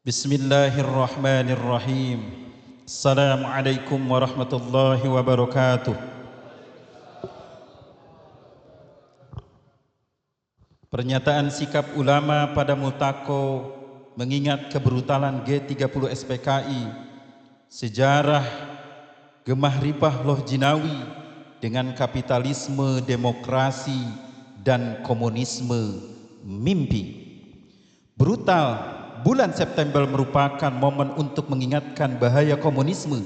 Bismillahirrahmanirrahim. Assalamualaikum warahmatullahi wabarakatuh. Pernyataan sikap ulama pada Multaqo mengingat kebrutalan G30 SPKI, sejarah Gemah Ripah Loh Jinawi dengan kapitalisme, demokrasi, dan komunisme mimpi. Brutal. Bulan September merupakan momen untuk mengingatkan bahaya komunisme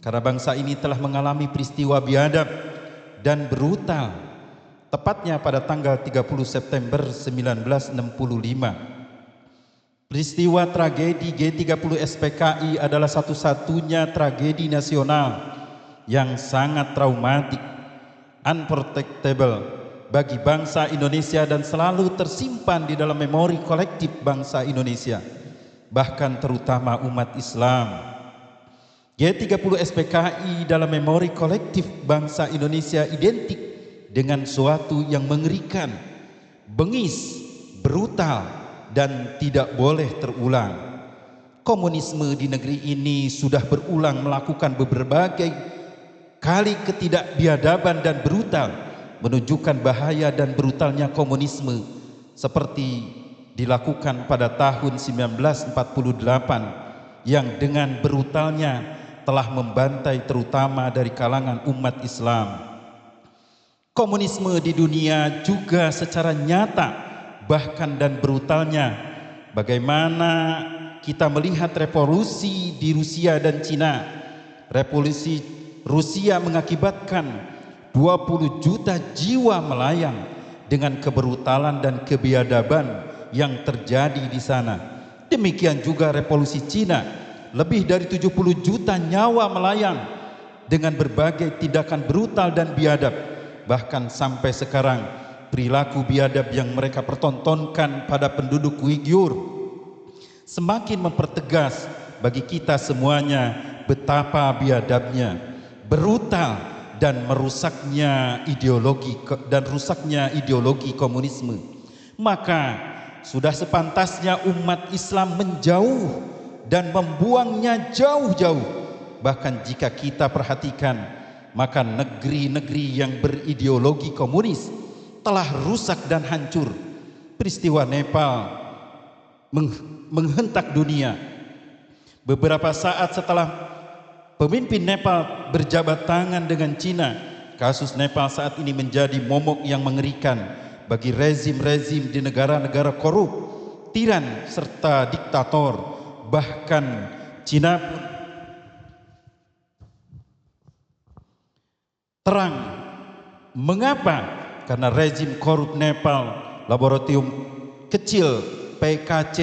karena bangsa ini telah mengalami peristiwa biadab dan brutal tepatnya pada tanggal 30 September 1965. Peristiwa tragedi G30 SPKI adalah satu-satunya tragedi nasional yang sangat traumatik, unprotectable bagi bangsa Indonesia dan selalu tersimpan di dalam memori kolektif bangsa Indonesia, bahkan terutama umat Islam. G30 SPKI dalam memori kolektif bangsa Indonesia identik dengan suatu yang mengerikan, bengis, brutal, dan tidak boleh terulang. Komunisme di negeri ini sudah berulang melakukan berbagai kali ketidakbiadaban dan brutal, menunjukkan bahaya dan brutalnya komunisme seperti dilakukan pada tahun 1948 yang dengan brutalnya telah membantai terutama dari kalangan umat Islam. Komunisme di dunia juga secara nyata bahkan dan brutalnya, bagaimana kita melihat revolusi di Rusia dan Cina. Revolusi Rusia mengakibatkan 20 juta jiwa melayang dengan kebrutalan dan kebiadaban yang terjadi di sana. Demikian juga revolusi Cina, lebih dari 70 juta nyawa melayang dengan berbagai tindakan brutal dan biadab. Bahkan sampai sekarang perilaku biadab yang mereka pertontonkan pada penduduk Uighur semakin mempertegas bagi kita semuanya betapa biadabnya, brutal, dan rusaknya ideologi komunisme. Maka sudah sepantasnya umat Islam menjauh dan membuangnya jauh-jauh. Bahkan jika kita perhatikan, maka negeri-negeri yang berideologi komunis telah rusak dan hancur. Peristiwa Nepal menghentak dunia. Beberapa saat setelah pemimpin Nepal berjabat tangan dengan Cina, kasus Nepal saat ini menjadi momok yang mengerikan bagi rezim-rezim di negara-negara korup, tiran serta diktator. Bahkan Cina pun terang. Mengapa? Karena rezim korup Nepal, laboratorium kecil PKC,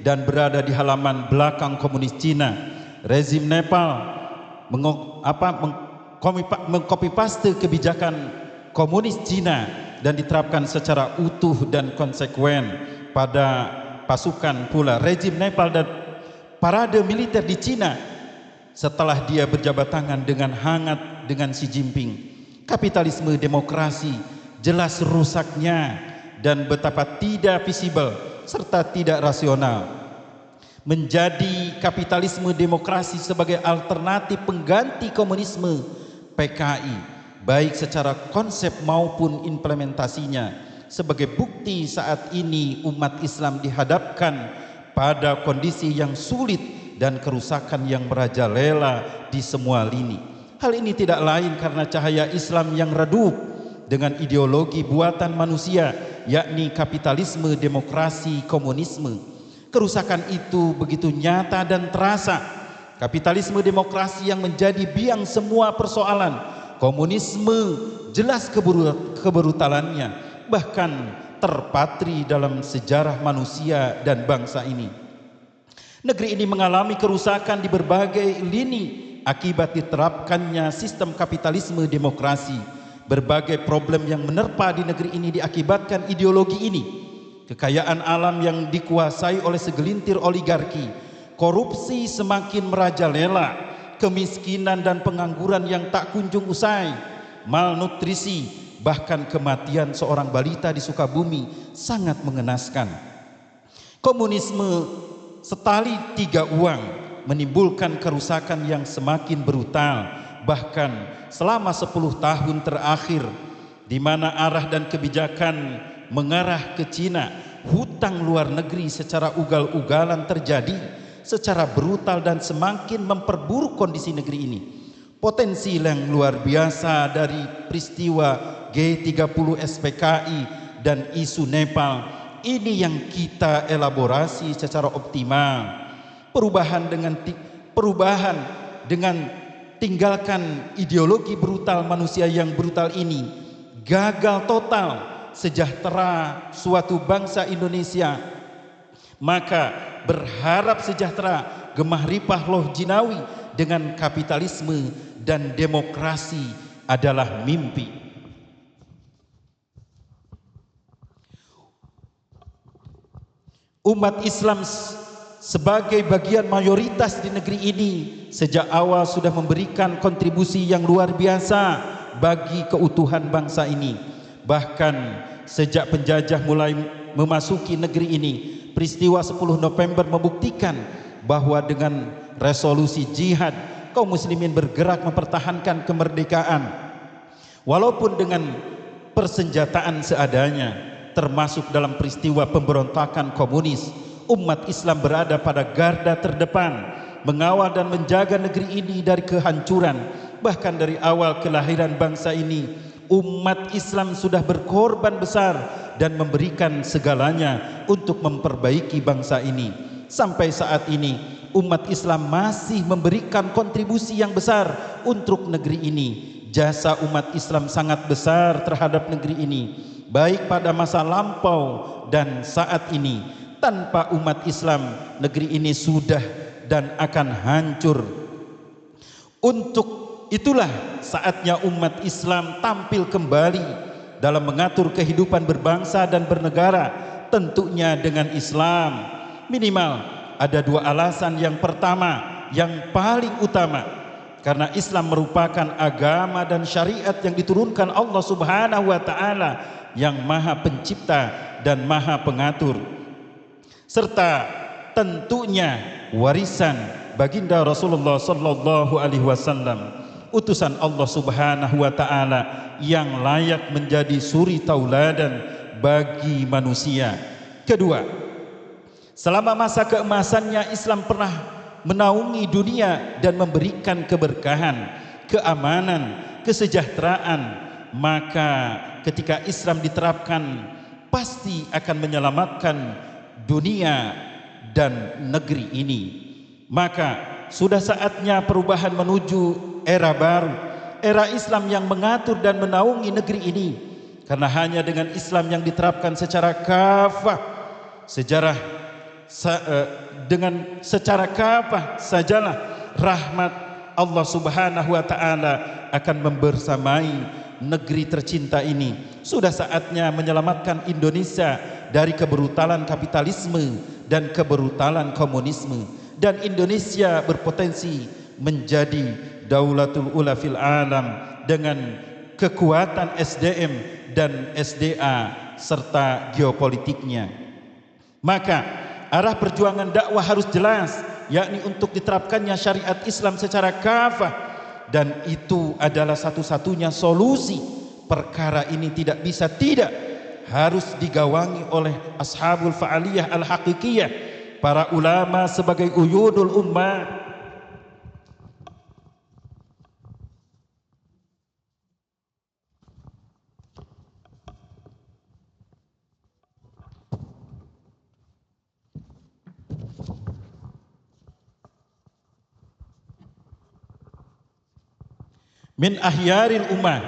dan berada di halaman belakang komunis Cina. Rezim Nepal mengcopy paste kebijakan komunis Cina dan diterapkan secara utuh dan konsekuen pada pasukan pula. Rezim Nepal dan parade militer di Cina setelah dia berjabat tangan dengan hangat dengan Xi Jinping. Kapitalisme demokrasi jelas rusaknya dan betapa tidak visible serta tidak rasional. Menjadi kapitalisme demokrasi sebagai alternatif pengganti komunisme PKI, baik secara konsep maupun implementasinya. Sebagai bukti saat ini umat Islam dihadapkan pada kondisi yang sulit dan kerusakan yang merajalela di semua lini. Hal ini tidak lain karena cahaya Islam yang redup dengan ideologi buatan manusia, yakni kapitalisme, demokrasi, komunisme. Kerusakan itu begitu nyata dan terasa. Kapitalisme demokrasi yang menjadi biang semua persoalan. Komunisme jelas kebrutalannya, bahkan terpatri dalam sejarah manusia dan bangsa ini. Negeri ini mengalami kerusakan di berbagai lini akibat diterapkannya sistem kapitalisme demokrasi. Berbagai problem yang menerpa di negeri ini diakibatkan ideologi ini. Kekayaan alam yang dikuasai oleh segelintir oligarki, korupsi semakin merajalela, kemiskinan dan pengangguran yang tak kunjung usai, malnutrisi, bahkan kematian seorang balita di Sukabumi sangat mengenaskan. Komunisme setali tiga uang menimbulkan kerusakan yang semakin brutal. Bahkan selama 10 tahun terakhir, di mana arah dan kebijakan mengarah ke Cina, hutang luar negeri secara ugal-ugalan terjadi secara brutal dan semakin memperburuk kondisi negeri ini. Potensi yang luar biasa dari peristiwa G30 SPKI dan isu Nepal ini yang kita elaborasi secara optimal. Perubahan dengan tinggalkan ideologi brutal manusia yang brutal ini, gagal total sejahtera suatu bangsa Indonesia. Maka berharap sejahtera gemah ripah loh jinawi dengan kapitalisme dan demokrasi adalah mimpi. Umat Islam sebagai bagian mayoritas di negeri ini sejak awal sudah memberikan kontribusi yang luar biasa bagi keutuhan bangsa ini. Bahkan sejak penjajah mulai memasuki negeri ini, peristiwa 10 November membuktikan bahwa dengan resolusi jihad kaum muslimin bergerak mempertahankan kemerdekaan walaupun dengan persenjataan seadanya, termasuk dalam peristiwa pemberontakan komunis. Umat Islam berada pada garda terdepan mengawal dan menjaga negeri ini dari kehancuran. Bahkan dari awal kelahiran bangsa ini, umat Islam sudah berkorban besar dan memberikan segalanya untuk memperbaiki bangsa ini. Sampai saat ini umat Islam masih memberikan kontribusi yang besar untuk negeri ini. Jasa umat Islam sangat besar terhadap negeri ini, baik pada masa lampau dan saat ini. Tanpa umat Islam, negeri ini sudah dan akan hancur. Untuk itulah saatnya umat Islam tampil kembali dalam mengatur kehidupan berbangsa dan bernegara, tentunya dengan Islam. Minimal ada dua alasan. Yang pertama, yang paling utama, karena Islam merupakan agama dan syariat yang diturunkan Allah Subhanahu wa taala yang Maha Pencipta dan Maha Pengatur, serta tentunya warisan baginda Rasulullah sallallahu alaihi wasallam, utusan Allah Subhanahu wa taala yang layak menjadi suri tauladan bagi manusia. Kedua, selama masa keemasannya Islam pernah menaungi dunia dan memberikan keberkahan, keamanan, kesejahteraan. Maka ketika Islam diterapkan pasti akan menyelamatkan dunia dan negeri ini. Maka sudah saatnya perubahan menuju era baru, era Islam yang mengatur dan menaungi negeri ini. Karena hanya dengan Islam yang diterapkan secara kafah, dengan secara kafah sajalah rahmat Allah Subhanahu wa taala akan membersamai negeri tercinta ini. Sudah saatnya menyelamatkan Indonesia dari kebrutalan kapitalisme dan kebrutalan komunisme, dan Indonesia berpotensi menjadi daulatul ula fil alam dengan kekuatan SDM dan SDA serta geopolitiknya. Maka arah perjuangan dakwah harus jelas, yakni untuk diterapkannya syariat Islam secara kafah, dan itu adalah satu-satunya solusi. Perkara ini tidak bisa tidak, harus digawangi oleh ashabul fa'aliyah al-haqiqiyah, para ulama sebagai uyudul ummah. Min ahyaril ummah,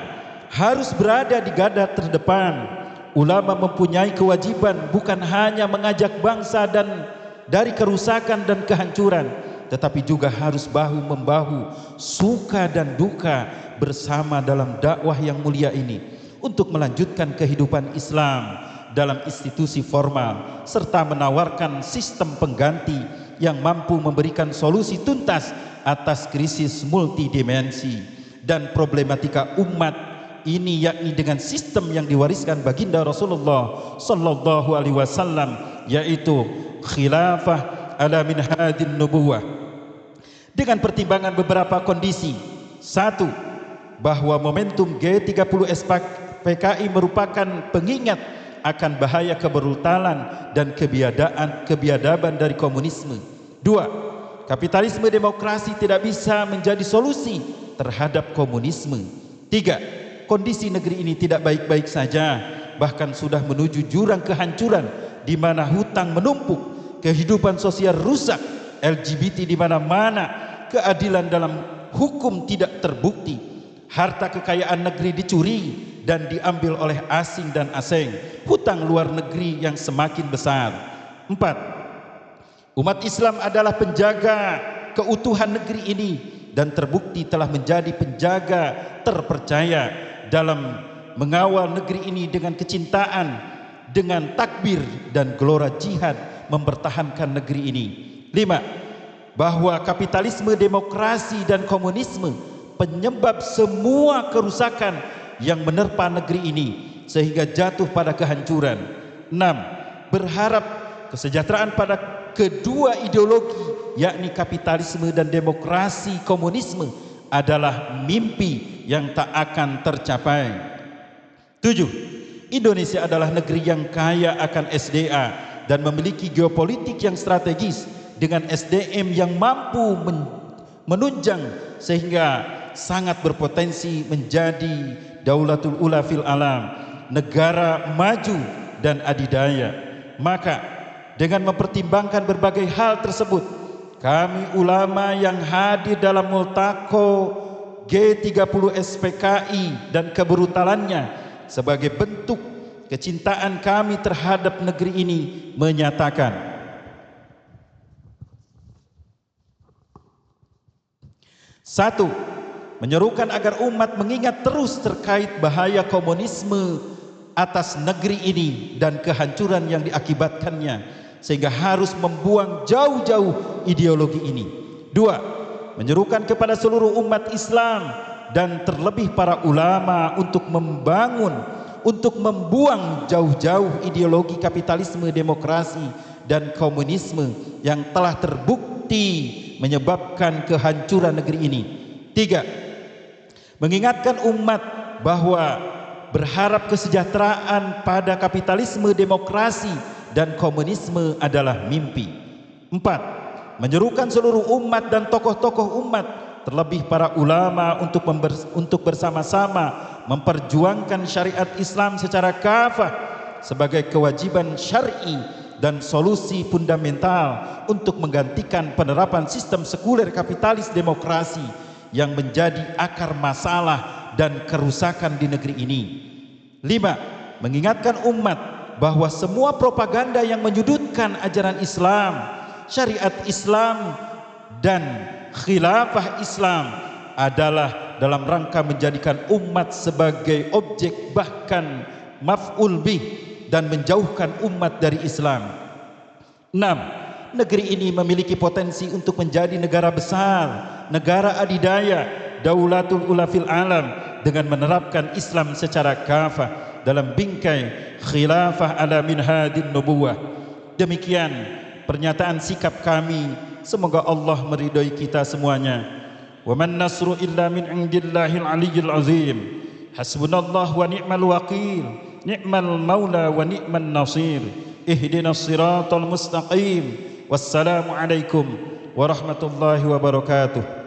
harus berada di garda terdepan. Ulama mempunyai kewajiban bukan hanya mengajak bangsa dan dari kerusakan dan kehancuran, tetapi juga harus bahu-membahu, suka dan duka bersama dalam dakwah yang mulia ini, untuk melanjutkan kehidupan Islam dalam institusi formal, serta menawarkan sistem pengganti yang mampu memberikan solusi tuntas atas krisis multidimensi dan problematika umat ini, yakni dengan sistem yang diwariskan baginda Rasulullah sallallahu alaihi wasallam, yaitu khilafah ala minhajin nubuwah. Dengan pertimbangan beberapa kondisi. Satu, bahwa momentum G30 SPKI merupakan pengingat akan bahaya kebrutalan dan kebiadaban dari komunisme. Dua, kapitalisme demokrasi tidak bisa menjadi solusi terhadap komunisme. Tiga, kondisi negeri ini tidak baik-baik saja, bahkan sudah menuju jurang kehancuran di mana hutang menumpuk, kehidupan sosial rusak, LGBT di mana-mana, keadilan dalam hukum tidak terbukti, harta kekayaan negeri dicuri dan diambil oleh asing dan asing, hutang luar negeri yang semakin besar. Empat, umat Islam adalah penjaga keutuhan negeri ini dan terbukti telah menjadi penjaga terpercaya dalam mengawal negeri ini dengan kecintaan, dengan takbir dan gelora jihad mempertahankan negeri ini. Lima, bahwa kapitalisme, demokrasi dan komunisme penyebab semua kerusakan yang menerpa negeri ini sehingga jatuh pada kehancuran. Enam, berharap kesejahteraan pada kedua ideologi yakni kapitalisme dan demokrasi komunisme adalah mimpi yang tak akan tercapai. 7. Indonesia adalah negeri yang kaya akan SDA dan memiliki geopolitik yang strategis dengan SDM yang mampu menunjang sehingga sangat berpotensi menjadi daulatul ula fil alam, negara maju dan adidaya. Maka dengan mempertimbangkan berbagai hal tersebut, kami ulama yang hadir dalam multaqo G30 SPKI dan kebrutalannya sebagai bentuk kecintaan kami terhadap negeri ini menyatakan, satu, menyerukan agar umat mengingat terus terkait bahaya komunisme atas negeri ini dan kehancuran yang diakibatkannya, sehingga harus membuang jauh-jauh ideologi ini. Dua, menyerukan kepada seluruh umat Islam dan terlebih para ulama untuk membuang jauh-jauh ideologi kapitalisme, demokrasi dan komunisme yang telah terbukti menyebabkan kehancuran negeri ini. Tiga, mengingatkan umat bahwa berharap kesejahteraan pada kapitalisme, demokrasi dan komunisme adalah mimpi. Empat, menyerukan seluruh umat dan tokoh-tokoh umat terlebih para ulama untuk bersama-sama memperjuangkan syariat Islam secara kafah sebagai kewajiban syar'i dan solusi fundamental untuk menggantikan penerapan sistem sekuler kapitalis demokrasi yang menjadi akar masalah dan kerusakan di negeri ini. Lima, mengingatkan umat bahwa semua propaganda yang menyudutkan ajaran Islam, syariat Islam dan khilafah Islam adalah dalam rangka menjadikan umat sebagai objek bahkan maf'ul bih dan menjauhkan umat dari Islam. 6. Negeri ini memiliki potensi untuk menjadi negara besar, negara adidaya, daulatul ula fil alam dengan menerapkan Islam secara kafah dalam bingkai khilafah ala minhajin nubuwah. Demikian pernyataan sikap kami. Semoga Allah meridhai kita semuanya. Wa man nasru illa min indillahil aliyyil azim. Hasbunallah wa ni'mal wakil. Ni'mal maula wa ni'man nasir. Ihdinas siratal mustaqim. Wassalamu alaikum warahmatullahi wabarakatuh.